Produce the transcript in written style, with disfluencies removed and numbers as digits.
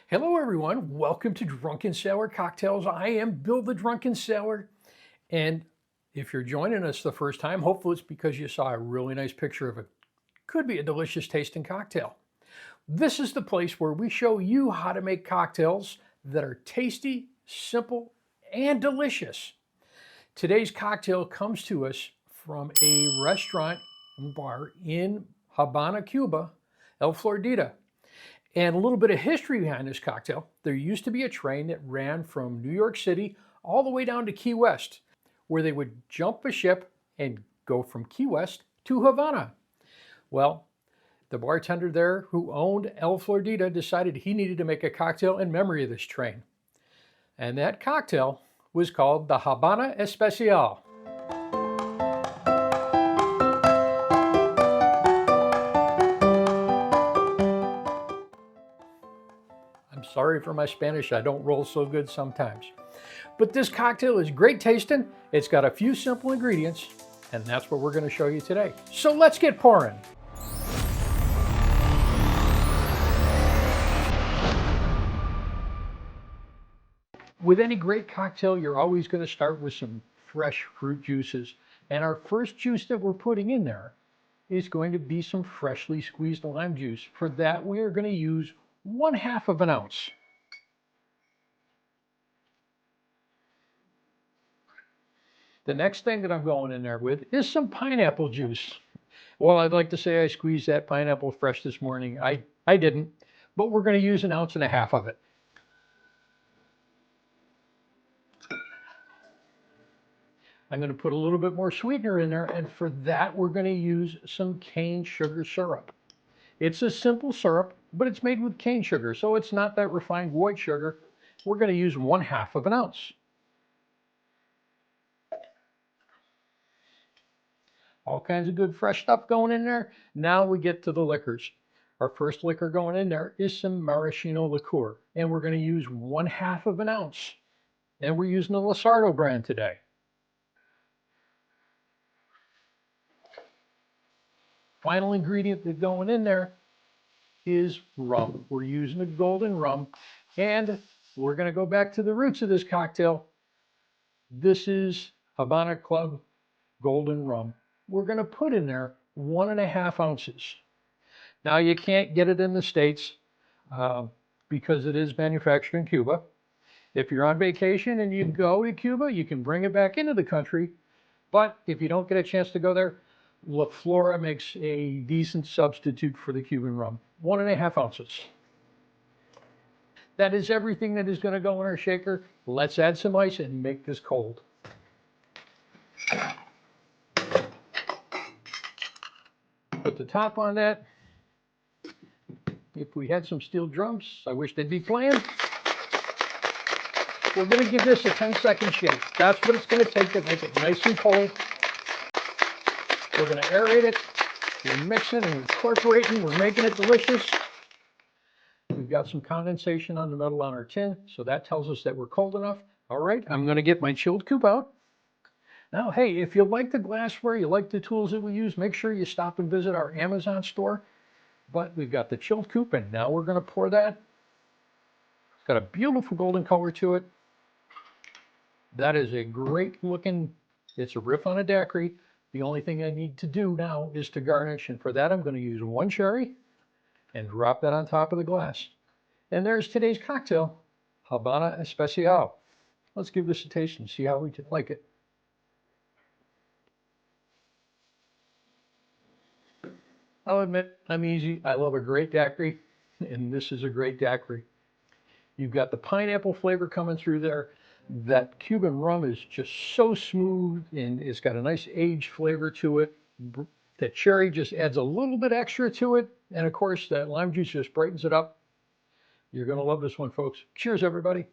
Hello everyone, welcome to Drunken Sailor Cocktails. I am Bill the Drunken Sailor, and if you're joining us the first time, hopefully it's because you saw a really nice picture of a could be a delicious tasting cocktail. This is the place where we show you how to make cocktails that are tasty, simple, and delicious. Today's cocktail comes to us from a restaurant and bar in Havana, Cuba, El Floridita. And a little bit of history behind this cocktail. There used to be a train that ran from New York City all the way down to Key West, where they would jump a ship and go from Key West to Havana. Well, the bartender there who owned El Floridita decided he needed to make a cocktail in memory of this train. And that cocktail was called the Havana Especial. I'm sorry for my Spanish, I don't roll so good sometimes. But this cocktail is great tasting, it's got a few simple ingredients, and that's what we're going to show you today. So let's get pouring. With any great cocktail, you're always going to start with some fresh fruit juices. And our first juice that we're putting in there is going to be some freshly squeezed lime juice. For that, we are going to use 1/2 ounce. The next thing that I'm going in there with is some pineapple juice. Well, I'd like to say I squeezed that pineapple fresh this morning. I didn't, but we're going to use 1.5 ounces of it. I'm going to put a little bit more sweetener in there, and for that we're going to use some cane sugar syrup. It's a simple syrup, but it's made with cane sugar, so it's not that refined white sugar. We're going to use 1/2 ounce. All kinds of good fresh stuff going in there. Now we get to the liquors. Our first liquor going in there is some Maraschino Liqueur, and we're going to use 1/2 ounce. And we're using the Luxardo brand today. Final ingredient that's going in there is rum. We're using a golden rum, and we're going to go back to the roots of this cocktail. This is Havana Club golden rum. We're going to put in there 1.5 ounces. Now you can't get it in the States because it is manufactured in Cuba. If you're on vacation and you go to Cuba, you can bring it back into the country. But if you don't get a chance to go there, La Flora makes a decent substitute for the Cuban rum. 1.5 ounces. That is everything that is going to go in our shaker. Let's add some ice and make this cold. Put the top on that. If we had some steel drums, I wish they'd be playing. We're going to give this a 10-second shake. That's what it's going to take to make it nice and cold. We're going to aerate it. We're mixing and incorporating. We're making it delicious. We've got some condensation on the metal on our tin, so that tells us that we're cold enough. All right, I'm going to get my chilled coupe out. Now, hey, if you like the glassware, you like the tools that we use, make sure you stop and visit our Amazon store. But we've got the chilled coupe, and now we're going to pour that. It's got a beautiful golden color to it. That is a great looking, it's a riff on a daiquiri. The only thing I need to do now is to garnish, and for that I'm going to use 1 cherry and drop that on top of the glass. And there's today's cocktail, Havana Especial. Let's give this a taste and see how we like it. I'll admit, I'm easy. I love a great daiquiri, and this is a great daiquiri. You've got the pineapple flavor coming through there. That Cuban rum is just so smooth, and it's got a nice aged flavor to it. The cherry just adds a little bit extra to it, and of course, that lime juice just brightens it up. You're going to love this one, folks. Cheers, everybody.